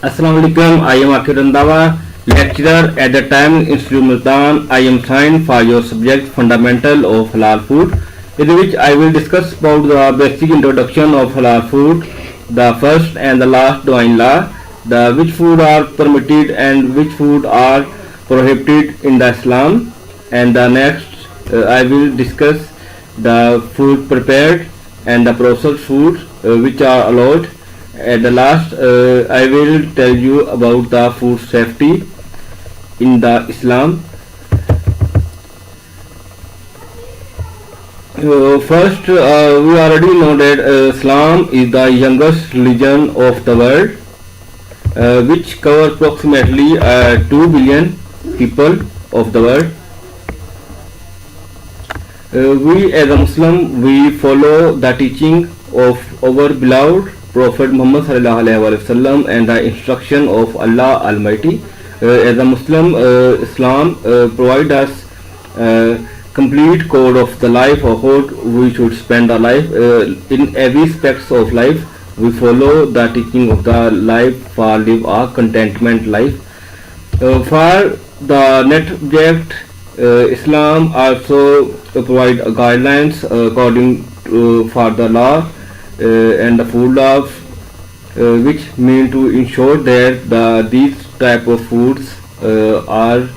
Assalamu alaikum. I am Akir Randawa, lecturer at the Time Institute Multan. I am assigned for your subject Fundamental of Halal Food, in which I will discuss about the basic introduction of halal food, the first and the last divine law, the which food are permitted and which food are prohibited in the Islam, and the next I will discuss the food prepared and the processed foods which are allowed. At the last, I will tell you about the food safety in the Islam. First, we already know that Islam is the youngest religion of the world, which covers approximately 2 billion people of the world. We as a Muslim, we follow the teaching of our beloved Prophet Muhammad sallallahu alaihi wasallam and the instruction of Allah Almighty. As a Muslim, Islam provides us complete code of the life of how we should spend our life. In every aspects of life, we follow the teaching of the life for live a contentment life. For the net object, Islam also provide guidelines according to for the law and the food laws, which mean to ensure that these type of foods are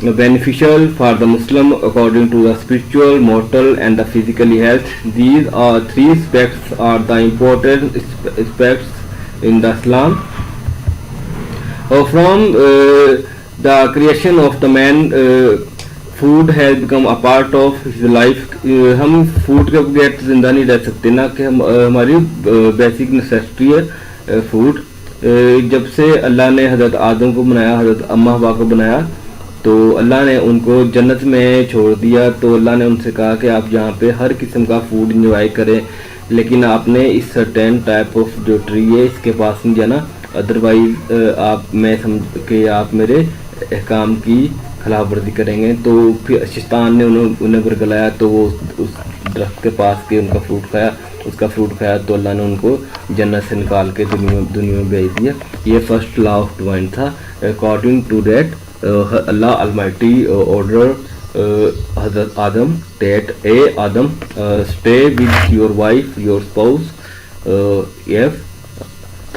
beneficial for the Muslim according to the spiritual, mortal and the physically health. These are three aspects are the important aspects in the Islam. From the creation of the man, food has become a part of his life. हम food के बगैर ज़िंदा नहीं रह सकते ना, कि हम हमारी बेसिक नेसेसिटी है फूड. जब से अल्लाह ने हज़रत आदम को बनाया, हज़रत अम्मा हवा को बनाया, तो अल्लाह ने उनको जन्नत में छोड़ दिया. तो अल्लाह ने उनसे कहा कि आप यहाँ पे हर किस्म का फूड इंजॉय करें, लेकिन आपने इस सर्टेन टाइप ऑफ जो ट्री है इसके पास नहीं जाना, अदरवाइज आप मैं समझ के आप मेरे अहकाम की खिलाफ वर्जी करेंगे. तो फिर शैतान ने उन्हें बरगलाया, तो वो उस दरख्त के पास के उनका फ्रूट खाया, उसका फ्रूट खाया, तो अल्लाह ने उनको जन्नत से निकाल के दुनिया में भेज दिया. ये फर्स्ट लॉ ऑफ डिवाइन था. According to that Allah almighty order Hazrat Adam that O Adam stay with your wife your spouse if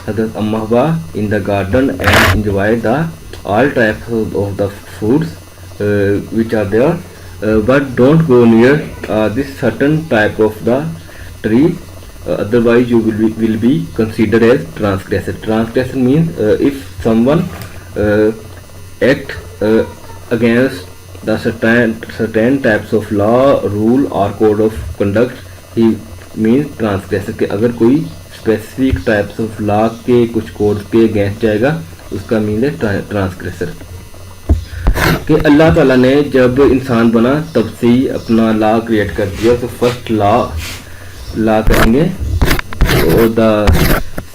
Hazrat Amma Hawa in the garden and enjoy the all types of the foods which are there, but don't go near this certain type of the tree, otherwise you will be considered as transgressor. Transgressor means if someone act against the certain types of law, rule or code of conduct, he means transgressor. कि अगर कोई specific types of law के कुछ code के against जाएगा, उसका mean है ट्रांसग्रेसर. कि अल्लाह ताला ने जब इंसान बना तब से ही अपना लॉ क्रिएट कर दिया. तो फर्स्ट लॉ करेंगे, और द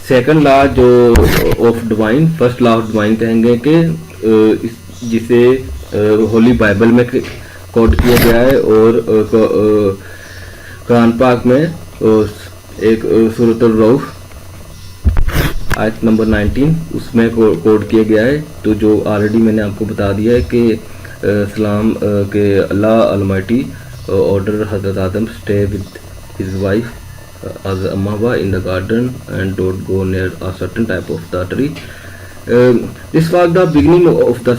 सेकंड लॉ जो of divine, first law of divine कहेंगे कि जिसे होली बाइबल में कोड किया गया है, और कुरान पाक में एक सूरत रऊफ आयत नंबर 19 उसमें कोड किया गया है. तो जो ऑलरेडी मैंने आपको बता दिया है कि इस्लाम के अल्लाह almighty order Hazrat Adam stay with his wife as Amma in the garden and don't go near a certain type of the tree. This was the beginning of the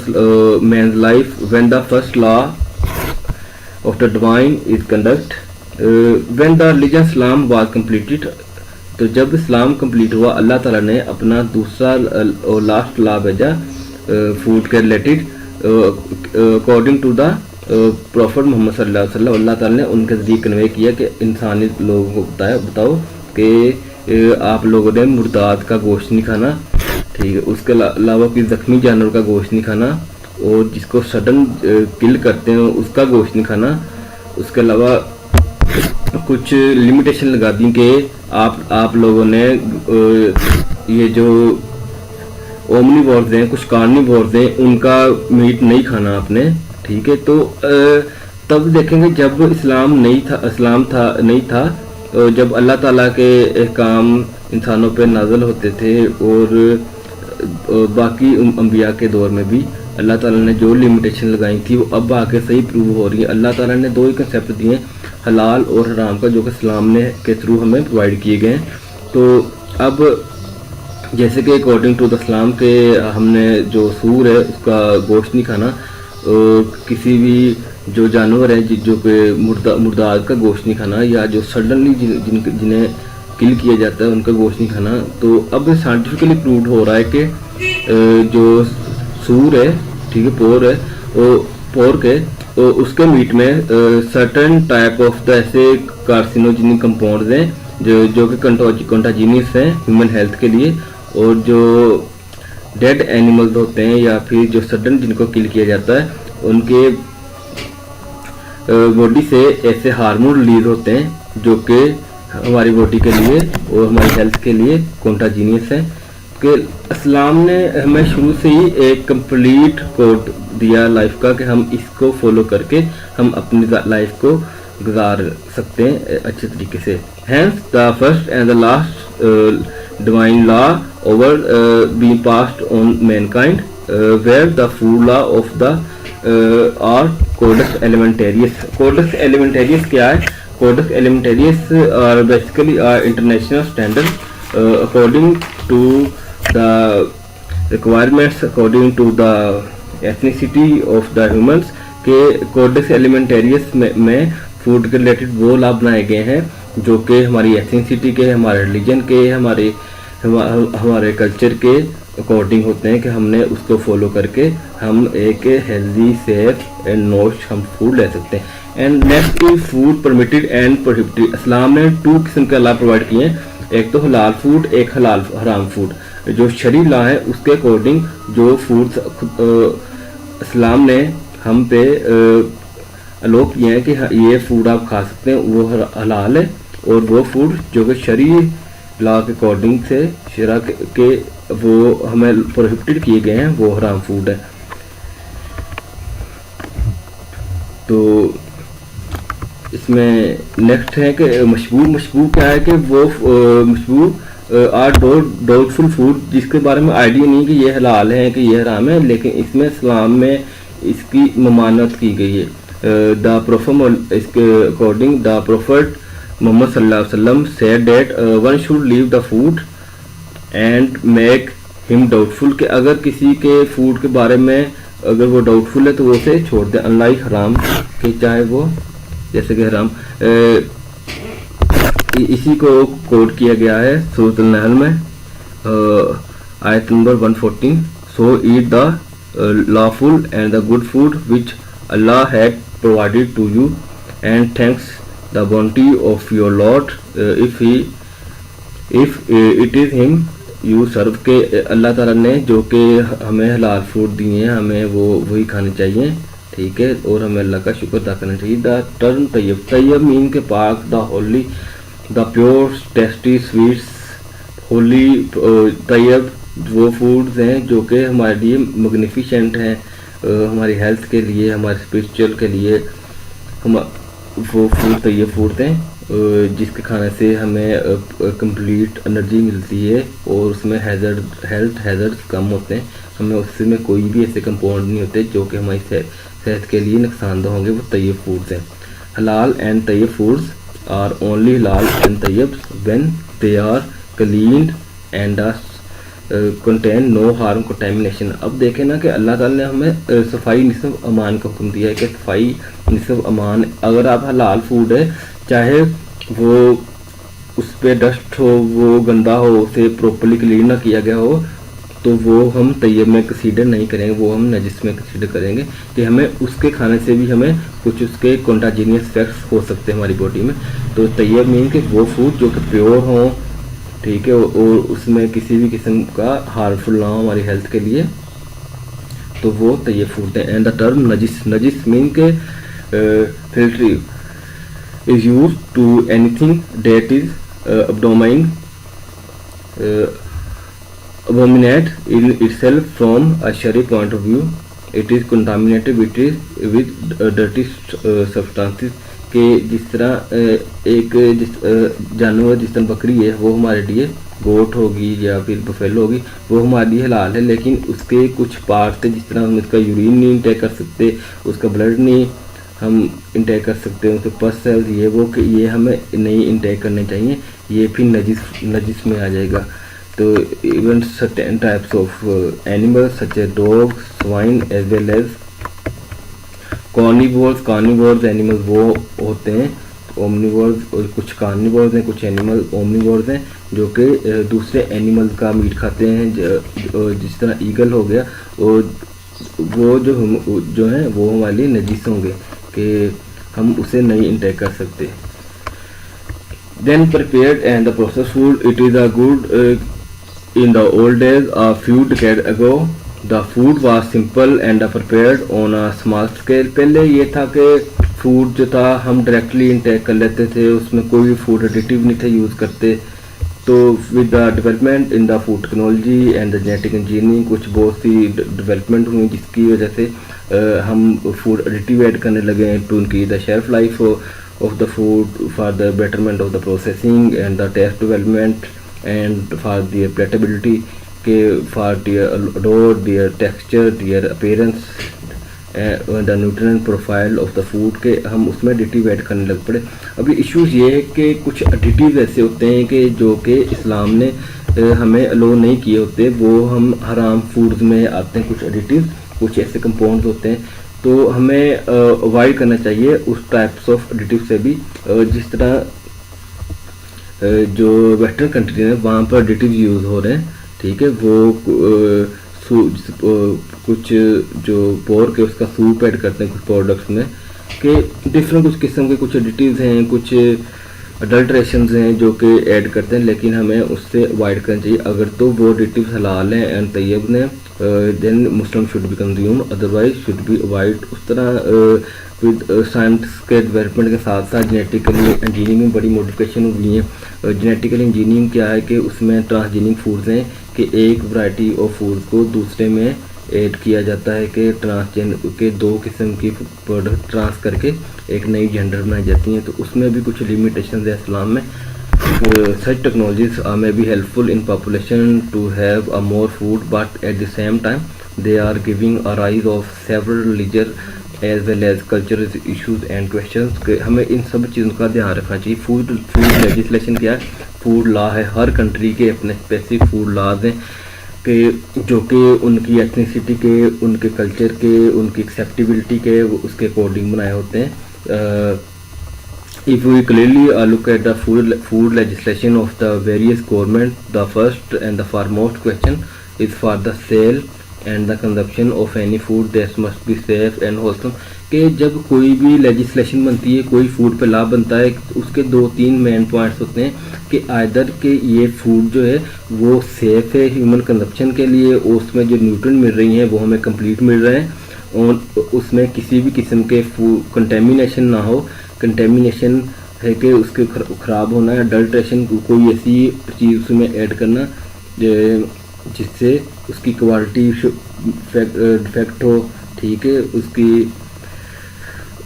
man's life when the first law of the divine is conduct. When the religion Islam was completed, तो जब इस्लाम complete हुआ, अल्लाह ताला ने अपना दूसरा और last law भेजा food के related. According to the prophet Muhammad सल्लल्लाहु अलैहि वसल्लम, अल्लाह ताला ने उनके ज़रिए कन्वे किया कि इंसानी लोगों को बताओ कि आप लोगों ने मुर्दाद का गोश्त नहीं खाना, ठीक है, उसके अलावा कोई ज़ख्मी जानवर का गोश्त नहीं खाना, और जिसको सडन किल करते हैं उसका गोश्त नहीं खाना. उसके अलावा कुछ लिमिटेशन लगा दी कि आप लोगों ने ये जो ओमनीवोर्स हैं, कुछ कार्निवोर्स हैं, उनका मीट नहीं खाना आपने, ठीक है. तो तब देखेंगे जब इस्लाम नहीं था, जब अल्लाह ताला के अहकाम इंसानों पे नाज़िल होते थे और बाकी अम्बिया के दौर में भी अल्लाह ताला ने जो लिमिटेशन लगाई थी वो अब आके सही प्रूव हो रही है। अल्लाह ताला ने दो ही कंसेप्ट दिए हैं, हलाल और हराम का, जो कि इस्लाम ने के थ्रू हमें प्रोवाइड किए गए हैं। तो अब जैसे कि अकॉर्डिंग टू द इस्लाम के हमने जो सूर है उसका गोश्त नहीं खाना, और किसी भी जो जानवर है जो कि मुर्दाद का गोश्त नहीं खाना, या जो सडनली जिन्हें किल किया जाता है उनका गोश्त नहीं खाना। तो अब साइंटिफिकली प्रूव हो रहा है कि जो सूर है, ठीक है, पोर है, वो पोर्क है, तो उसके मीट में सर्टेन टाइप ऑफ द ऐसे कार्सिनोजेनिक कंपाउंड्स हैं जो कि कंटाजीनियस हैं ह्यूमन हेल्थ के लिए। और जो डेड एनिमल्स होते हैं या फिर जो सडन जिनको किल किया जाता है, उनके बॉडी से ऐसे हार्मोन रिलीज होते हैं जो कि हमारी बॉडी के लिए और हमारी हेल्थ के लिए कंटाजीनियस है। कि इस्लाम ने हमें शुरू से ही एक कंप्लीट कोड दिया लाइफ का कि हम इसको फॉलो करके हम अपनी लाइफ को गुजार सकते हैं अच्छे तरीके से। Hence the first and the last divine law over being passed on mankind where the food law of the are codex alimentarius. Codex alimentarius क्या है? Codex alimentarius are basically are international standard according to the requirements according to the ethnicity of the humans। के codex Alimentarius में food के related वो law बनाए गए हैं जो कि हमारी एथनिसिटी के, हमारे रिलीजन के, हमारे कल्चर के अकॉर्डिंग होते हैं कि हमने उसको फॉलो करके हम एक हेल्दी, सेफ एंड नॉश हम फूड ले सकते हैं। And next is food permitted and prohibited. इस्लाम ने 2 किस्म के लॉ प्रोवाइड किए हैं, एक तो हलाल फूड, एक हराम फूड। जो शरी लॉ है उसके अकॉर्डिंग जो फूड इस्लाम ने हम पे अलो किए हैं कि ये फूड आप खा सकते हैं वो हलाल है, और वो फूड जो कि शरी लॉ के अकॉर्डिंग से शरा के वो हमें प्रोहिबिटेड किए गए हैं वो हराम फूड है। तो इसमें नेक्स्ट है कि मशबूह क्या है कि वो मशबूह आर डाउटफुल फूड जिसके बारे में आइडिया नहीं कि ये हलाल है कि ये हराम है, लेकिन इसमें इस्लाम में इसकी ममानत की गई है। द प्रोफेट इसके अकॉर्डिंग द प्रोफेट मोहम्मद सल्लल्लाहु अलैहि वसल्लम said that one should leave the food and make him doubtful, कि अगर किसी के फूड के बारे में अगर वो डाउटफुल है तो वो उसे छोड़ दे, अनलाइक हराम के, चाहे वो जैसे कि हराम। इसी को कोड किया गया है सूरत अल-नहल में आयत number 114। So eat the lawful and the good food which Allah had provided to you and thanks the bounty of your lord if it is him you serve. के अल्लाह ताला ने जो कि हमें हलाल फूड दिए हैं हमें वो वही खाने चाहिए, ठीक है, और हमें अल्लाह का शुक्र अदा करना चाहिए। द टर्म तैयब, तैयब मीन के पाक, the holy, the pure, tasty, sweets, holy. तैयब वो फूड्स हैं जो कि हमारे लिए मैग्निफिसेंट हैं, हमारी हेल्थ के लिए, हमारे स्पिरिचुअल के लिए हम वो फूड तैयब फूड हैं जिसके खाने से हमें कंप्लीट एनर्जी मिलती है और उसमें हेल्थ हैजर्ड्स कम होते हैं, हमें उसमें कोई भी ऐसे कंपाउंड नहीं होते जो कि हमारी सेहत के लिए नुकसानदेह होंगे, वो तैयब फूड्स हैं। हलाल एंड तैयब फूड्स आर ओनली हलाल एंड तैयब when they are clean and contain no harm contamination. अब देखें ना कि अल्लाह ताला ने हमें सफाई निस्फ अमान का हुक्म दिया है कि सफाई निस्फ अमान। अगर आप हलाल फूड है चाहे वो उस पर डस्ट हो, वो गंदा हो, उसे प्रॉपर्ली क्लीन ना किया गया हो, तो वो हम तैयब में कंसीडर नहीं करेंगे, वो हम नजिस में कंसीडर करेंगे कि हमें उसके खाने से भी हमें कुछ उसके कंटाजीनियस इफेक्ट्स हो सकते हैं हमारी बॉडी में। तो तैयब मीन कि वो फूड जो कि प्योर हो, ठीक है, और उसमें किसी भी किस्म का हार्मफुल ना हो हमारी हेल्थ के लिए, तो वो तैयब फूड है। एंड द टर्म नजिस, नजिस मीन के फिल्ट्री is used to anything that is abominate in itself from a Shari point of view. It is contaminated with dirty substances। के जिस तरह एक जानवर जिस तरह बकरी है वो हमारे लिए गोट होगी या फिर बफेलो होगी, वो हमारे लिए हलाल है, लेकिन उसके कुछ पार्ट थे, जिस तरह हम इसका यूरिन नहीं इंटेक कर सकते, उसका ब्लड नहीं हम इंटेक कर सकते हैं, उसके पस सेल्स ये वो, कि ये हमें नहीं इंटेक करने चाहिए, ये फिर नजिस में आ जाएगा। तो even certain types of animals such as dog, swine as well as carnivores animals वो होते हैं ओमनिवोर्स, और कुछ कार्निवोर्स हैं, कुछ एनिमल ओमनिवोर्स हैं जो कि दूसरे एनिमल का मीट खाते हैं, जिस तरह ईगल हो गया, और वो जो हैं वो हमारे लिए नजीस होंगे कि हम उसे नहीं इंटेक कर सकते। Then prepared and the process food, it is a good in the old days a few decade ago the food was simple and prepared on a small scale. पहले ये था कि फूड जो था हम डायरेक्टली इंटेक कर लेते थे, उसमें कोई फूड एडिटिव नहीं थे यूज़ करते। तो with the development in the food technology and the genetic engineering कुछ बहुत सी डेवलपमेंट हुई, जिसकी वजह से हम फूड एडिटिव ऐड करने लगे हैं to increase the shelf life of the food, for the betterment of the processing and the taste development and for their palatability के, for their odor, their texture, their appearance, the nutrient profile of the food के हम उसमें additive add करने लग पड़े। अभी issues ये है कि कुछ एडिटिव ऐसे होते हैं कि जो कि इस्लाम ने हमें अलो नहीं किए होते, वो हम हराम फूड्स में आते हैं। कुछ एडिटिव, कुछ ऐसे कंपाउंड्स होते हैं, तो हमें अवॉइड करना चाहिए उस टाइप्स ऑफ एडिटिव से भी। जिस तरह जो वेस्टर्न कंट्री है वहाँ पर एडिटिव यूज़ हो रहे हैं, ठीक है, वो कुछ जो पोर के उसका सूप ऐड करते हैं कुछ प्रोडक्ट्स में, कि डिफरेंट कुछ किस्म के कुछ एडिटिव्स हैं, कुछ अडल्ट्रेशंस हैं जो कि ऐड करते हैं, लेकिन हमें उससे अवॉइड करना चाहिए। अगर तो वो एडिटिव्स हलाल हैं एंड तैयब हैं, then Muslim should be consume, otherwise should be avoid. उस तरह विद साइंस के डेवलपमेंट के साथ साथ जेनेटिकली इंजीनियरिंग में बड़ी मॉडिफिकेशन हुई है। जेनेटिकल इंजीनियरिंग क्या है कि उसमें ट्रांसजीनिक फूड्स हैं कि एक वैरायटी ऑफ फूड को दूसरे में ऐड किया जाता है, कि ट्रांसजेंड के दो किस्म की प्रोडक्ट ट्रांस करके एक नई जेंडर बनाई जाती हैं। तो उसमें भी कुछ लिमिटेशन है इस्लाम में। Such technologies may be helpful in population to have a more food, but at the same time they are giving a rise of several religious as well as cultural issues and questions। कि हमें इन सब चीज़ों का ध्यान रखना चाहिए। Food legislation क्या है? फूड लॉ है। हर कंट्री के अपने स्पेसिफिक फूड लॉज हैं कि जो कि उनकी एथनिसिटी के, उनके कल्चर के, उनकी एक्सेप्टेबिलिटी के उसके अकॉर्डिंग बनाए होते हैं। If we clearly look at the food legislation of the various government, the first and the foremost question is for the sale and the consumption of any food that must be safe and wholesome। कि जब कोई भी legislation बनती है, कोई food पे law बनता है, उसके 2-3 मेन पॉइंट्स होते हैं कि आइदर के ये फूड जो है वो सेफ है ह्यूमन कंजप्शन के लिए, और उसमें जो न्यूट्रिएंट मिल रही हैं वो हमें कंप्लीट मिल रहे हैं, और उसमें किसी भी किस्म के कंटेमिनेशन ना हो। कंटेमिनेशन है कि उसके ख़राब होना है, अडल्ट्रेशन कोई ऐसी चीज़ उसमें ऐड करना जिससे उसकी क्वालिटी डिफेक्ट हो, ठीक है,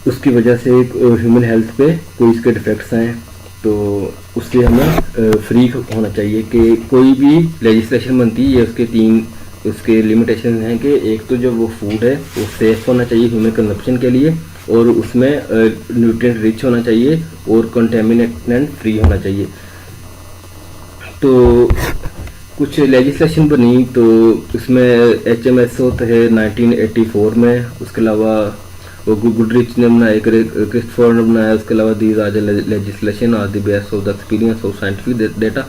उसकी वजह से ह्यूमन हेल्थ पे कोई इसके डिफेक्ट्स आए, तो उससे हमें फ्री होना चाहिए। कि कोई भी लेजिस्लेशन बनती है उसके लिमिटेशन हैं कि एक तो जो वो फूड है वो सेफ होना चाहिए ह्यूमन कंजप्शन के लिए, और उसमें न्यूट्रिएंट रिच होना चाहिए और कंटेमिनेट फ्री होना चाहिए। तो कुछ लेजिस्लेशन बनी, तो उसमें HMSO तो है 1984 में, उसके अलावा वो गुडरिच ने बनाया, क्रिस्टोफर ने बनाया, उसके अलावा these are the legislation are the base of the experience of scientific data.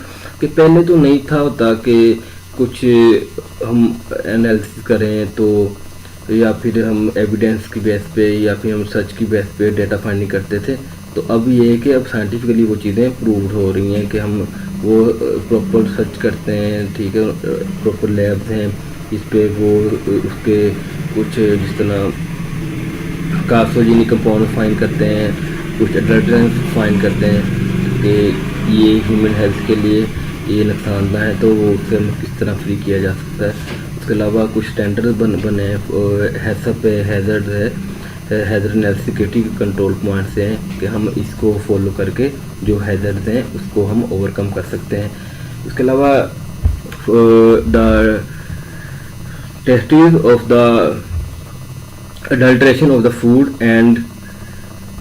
कि पहले तो नहीं था होता कि कुछ हम एनालिसिस करें तो, या फिर हम एविडेंस की बेस पे या फिर हम सर्च की बेस पे डेटा फाइंडिंग करते थे। तो अब ये है कि अब साइंटिफिकली वो चीज़ें प्रूव्ड हो रही हैं कि हम वो प्रॉपर सर्च करते हैं, ठीक है, प्रॉपर लैब्स हैं इस पे, वो उसके कुछ जिस तरह कार्सिनोजेनिक कंपाउंड फाइंड करते हैं, कुछ एडल्ट्रेंट्स फाइंड करते हैं कि ये ह्यूमन हेल्थ के लिए ये नुकसानदा है, तो वो उससे किस तरह फ्री किया जा सकता है। उसके अलावा कुछ स्टैंडर्ड बने हैं, हैसअप हैज़र्ड है, hazard analysis security control points हैं कि हम इसको फॉलो करके जो हैज़र्ड्स हैं उसको हम ओवरकम कर सकते हैं। उसके अलावा the tests of the adulteration of the food and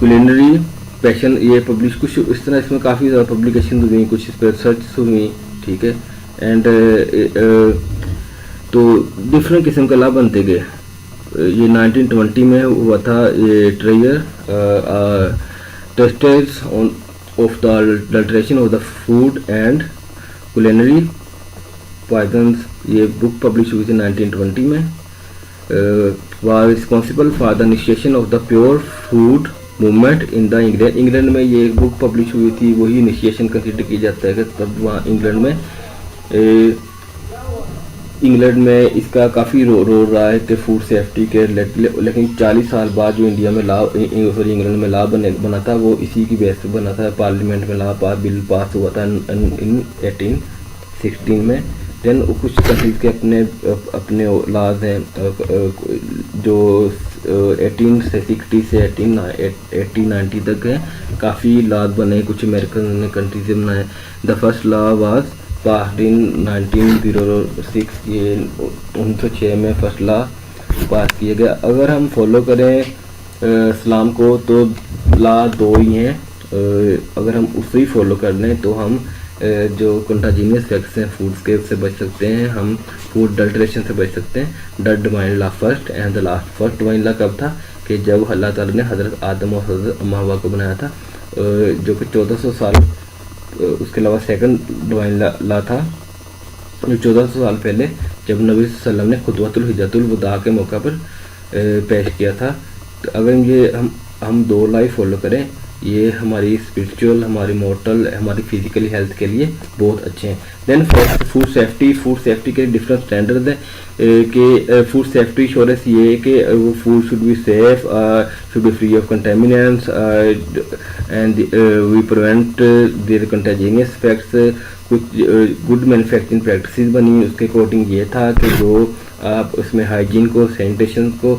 culinary passion, ये पब्लिश कुछ इस तरह, इसमें काफ़ी ज़्यादा पब्लिकेशन हुई, कुछ इस पर सर्च हुई, ठीक है। एंड तो डिफरेंट किस्म का लाभ बनते गए। ये 1920 में हुआ था ये treatise of the adulteration of the food and culinary poisons, ये बुक पब्लिश हुई थी 1920 में। Was responsible for the initiation of the pure food movement in the England, England में ये बुक पब्लिश हुई थी, वही इनिशिएशन कंसिडर की जाता है कि तब वहाँ इंग्लैंड में इसका काफ़ी रोल रहा है कि फूड सेफ्टी के रिलेटेड। लेकिन 40 साल बाद जो इंडिया में लॉ, सॉरी इंग्लैंड में लॉ बना था, वो इसी की बेस पे बना था। पार्लियामेंट में बिल पास हुआ था इन 1816 में। देन कुछ कंट्रीज के अपने लॉज हैं जो 1860 से 1890 तक है, काफ़ी लॉज बने, कुछ अमेरिकन कंट्रीज से बनाए। The first law was passed in 1906, ये 1906 में फर्स्ट लॉ पास किया गया। अगर हम फॉलो करें इस्लाम को तो लॉ 2 ही हैं, अगर हम उसे ही फॉलो कर लें तो हम जो कंटाजीनियस इफेक्ट्स हैं फूड्स के, उससे बच सकते हैं, हम फूड अडल्ट्रेशन से बच सकते हैं। The divine law first and the last. First divine law कब था कि जब अल्लाह ताला ने हज़रत आदम और हज़रत अम्मा हवा को बनाया था, जो कि 1400 साल। उसके अलावा सेकंड डिवाइन लॉ था जो 1400 साल पहले जब नबी सल्लल्लाहु अलैहि वसल्लम ने खुतवतुल हिज्जतुल वदा के मौका पर पेश किया था। तो अगर ये हम 2 लॉ फॉलो करें, ये हमारी स्पिरिचुअल, हमारी मोरटल, हमारी फिजिकली हेल्थ के लिए बहुत अच्छे हैं। देन फूड सेफ्टी के डिफरेंट स्टैंडर्ड हैं कि फूड सेफ्टी इंश्योरेंस ये है कि वो food should be safe, should be free of contaminants and we prevent their contagious effects. कुछ गुड मैन्युफैक्चरिंग प्रैक्टिसेस बनी, उसके अकॉर्डिंग ये था कि जो आप उसमें हाइजीन को, सैनिटेशन को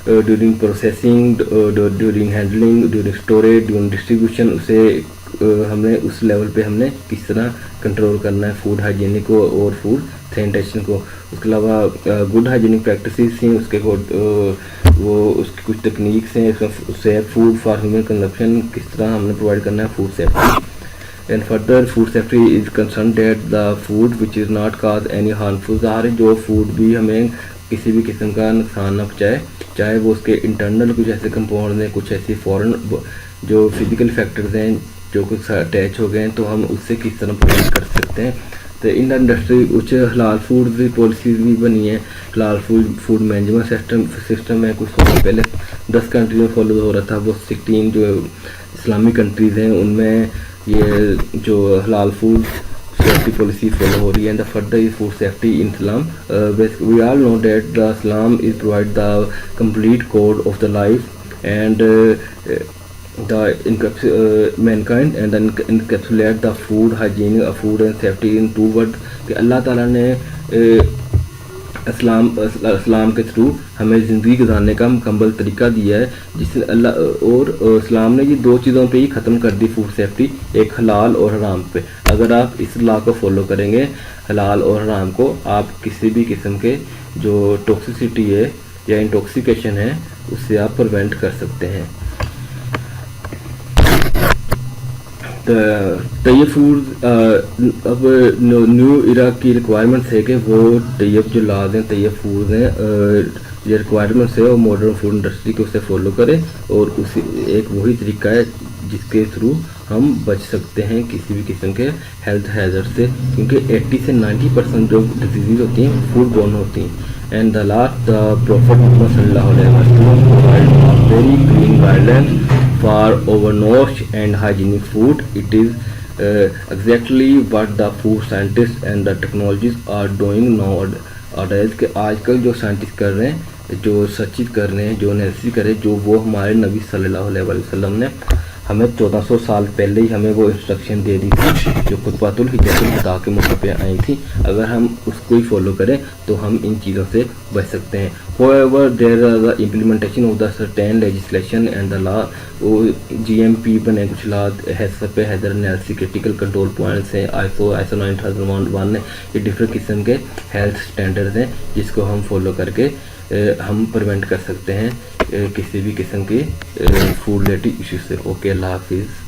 during processing, during handling, during storage, during distribution, उसे हमने उस लेवल पे हमने किस तरह कंट्रोल करना है फूड हाइजीनिक को और फूड सैनिटेशन को। उसके अलावा गुड हाइजीनिक प्रैक्टिसेस हैं, उसके वो उसकी कुछ टेक्निक्स हैं, safe food for human consumption किस तरह हमने प्रोवाइड करना है, food safety. And further food safety is concern that the food which is not cause any harmful ज़ाहिर, जो फूड भी हमें किसी भी किस्म का नुकसान न पहुँचाए, चाहे वो उसके इंटरनल कुछ ऐसे कंपाउंड हैं, कुछ ऐसी फॉरेन जो फिजिकल फैक्टर्स हैं जो कुछ अटैच हो गए हैं, तो हम उससे किस तरह प्रिवेंट कर सकते हैं। तो इन इंडस्ट्री कुछ हलाल फूड की पॉलिसीज़ भी बनी है, हलाल फूड मैनेजमेंट सिस्टम है। कुछ साल पहले 10 कंट्री में फॉलो हो रहा था, वो 16 जो इस्लामिक कंट्रीज़ हैं उनमें ये जो हलाल फूड सेफ्टी पॉलिसी फॉलो हो रही है। And the further is food safety in Islam, we all know that the Islam is provide the complete code of the life and the mankind and then encapsulate the food hygiene, food and safety in 2 words कि अल्लाह ताला ने इस्लाम के through हमें ज़िंदगी गुजारने का मुकम्मल तरीका दिया है, जिससे अल्लाह और इस्लाम ने ये 2 चीज़ों पे ही ख़त्म कर दी फूड सेफ्टी, एक हलाल और हराम पे। अगर आप इस लॉ को फॉलो करेंगे, हलाल और हराम को, आप किसी भी किस्म के जो टॉक्सिसिटी है या इंटॉक्सिकेशन है उससे आप प्रिवेंट कर सकते हैं। तैयब फूड अब न्यू इरा की रिक्वायरमेंट्स है कि वो तैयब जो लाज हैं, तैयब फूड हैं, ये रिक्वायरमेंट्स है और मॉडर्न फूड इंडस्ट्री को उसे फॉलो करें, और उसी एक वही तरीका है जिसके थ्रू हम बच सकते हैं किसी भी किस्म के हेल्थ हैजर्ड से, क्योंकि 80 से 90% जो डिजीज़ होती हैं फूड बोर्न होती हैं। And the last the prophet Muhammad सल्लल्लाहु अलैहि वसल्लम provide very clean guidelines for overnourished and hygienic food. It is exactly what the food scientists and the technologists are doing nowadays कि आजकल जो साइंटिस्ट कर रहे हैं, जो सर्चिज कर रहे हैं, जो एनालिसिस कर रहे हैं, जो वो हमारे नबी सल्लल्लाहु अलैहि वसल्लम ने हमें 1400 साल पहले ही हमें वो इंस्ट्रक्शन दे दी थी जो खुतबातुल हिजरतुल विदा के मौके पे आई थी। अगर हम उसको ही फॉलो करें तो हम इन चीज़ों से बच सकते हैं। However, there are the implementation of the certain legislation and the law, वो GMP बने कुछ लॉ हैसप हैदर एनएलसी क्रिटिकल कंट्रोल पॉइंट्स हैं, ISO 9001 है। ये डिफरेंट किस्म के हेल्थ स्टैंडर्ड्स हैं जिसको हम फॉलो करके हम प्रिवेंट कर सकते हैं किसी भी किस्म की फूड रिलेटेड इशू से। ओके, अल्लाह हाफिज़।